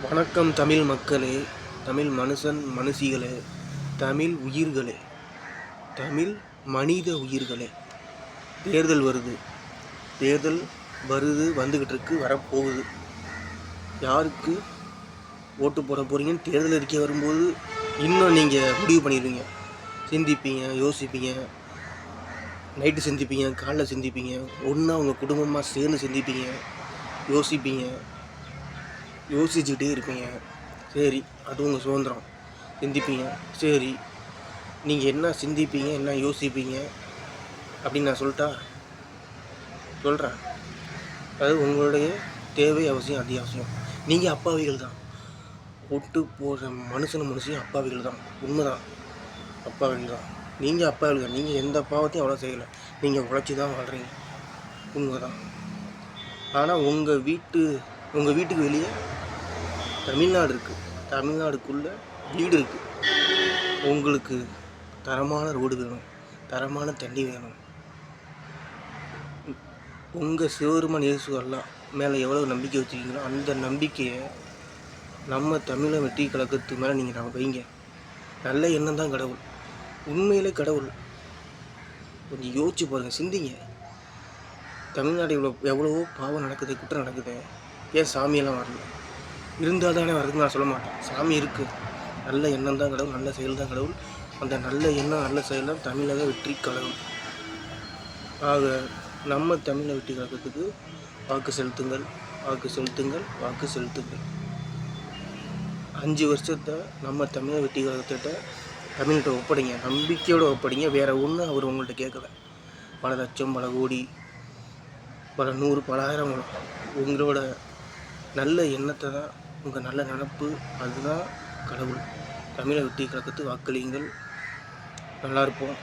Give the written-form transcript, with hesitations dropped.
வணக்கம் தமிழ் மக்களே, தமிழ் மனுஷிகளே, தமிழ் உயிர்களே, தமிழ் மனித உயிர்களே. தேர்தல் வருது, வந்துக்கிட்டு இருக்கு, வரப்போகுது. யாருக்கு ஓட்டு போட போகிறீங்கன்னு தேர்தல் அறிக்கை வரும்போது இன்னும் நீங்கள் முடிவு பண்ணிடுவீங்க. சிந்திப்பீங்க, யோசிப்பீங்க, நைட்டு சிந்திப்பீங்க, காலைல சிந்திப்பீங்க, ஒன்றா உங்கள் குடும்பமாக சேர்ந்து சிந்திப்பீங்க, யோசிச்சுக்கிட்டே இருப்பீங்க. சரி, அது உங்கள் சுதந்திரம். சிந்திப்பீங்க. சரி, நீங்கள் என்ன சிந்திப்பீங்க, என்ன யோசிப்பீங்க அப்படின்னு நான் சொல்கிறேன். அது உங்களுடைய தேவை, அவசியம், அத்தியாவசியம். நீங்கள் அப்பாவிகள் தான். ஓட்டு போடுற மனுஷையும் அப்பாவிகள் தான். உண்மைதான், அப்பாவிகள் தான். நீங்கள் அப்பாவிகள் தான். நீங்கள் எந்த பாவத்தையும் அவ்வளோ செய்யலை. நீங்கள் உழைச்சி தான் வாழ்கிறீங்க. உண்மைதான். ஆனால் உங்கள் வீட்டுக்கு வெளியே தமிழ்நாடு இருக்குது. தமிழ்நாடுக்குள்ளே வீடு இருக்குது. உங்களுக்கு தரமான ரோடு வேணும், தரமான தண்ணி வேணும். உங்கள் சிவபெருமான் இயேசு அல்லாஹ் மேலே எவ்வளோ நம்பிக்கை வச்சுருக்கீங்களோ அந்த நம்பிக்கையை நம்ம தமிழை வெற்றி கழகத்து மேலே நீங்கள் வைங்க. நல்ல எண்ணம் தான் கடவுள். உண்மையிலே கடவுள். கொஞ்சம் யோசிச்சு பாருங்கள், சிந்திங்க. தமிழ்நாடு எவ்வளவோ பாவம் நடக்குது, குற்றம் நடக்குது. ஏன் சாமியெல்லாம் வரல? இருந்தால் தானே வருதுன்னு நான் சொல்ல மாட்டேன். சாமி இருக்குது. நல்ல எண்ணம் தான் கடவுள், நல்ல செயல் தான் கடவுள். அந்த நல்ல எண்ணம், நல்ல செயல் தான் தமிழக வெற்றி கழகம். ஆக நம்ம தமிழக வெற்றி கழகத்துக்கு வாக்கு செலுத்துங்கள், வாக்கு செலுத்துங்கள், வாக்கு செலுத்துங்கள். 5 வருஷத்தை நம்ம தமிழக வெற்றி கழகத்திட்ட தமிழ்கிட்ட ஒப்படைங்க, நம்பிக்கையோடு ஒப்படைங்க. வேறு ஒன்றும் அவர் உங்கள்கிட்ட கேட்கல. பல லட்சம், பல கோடி, பல 100, பல ஆயிரம் உங்களோட நல்ல எண்ணத்தை தான், உங்கள் நல்ல நினப்பு, அதுதான் கடவுள். தமிழை வெற்றி கழகத்துக்கு வாக்களியுங்கள். நல்லா இருப்போம்.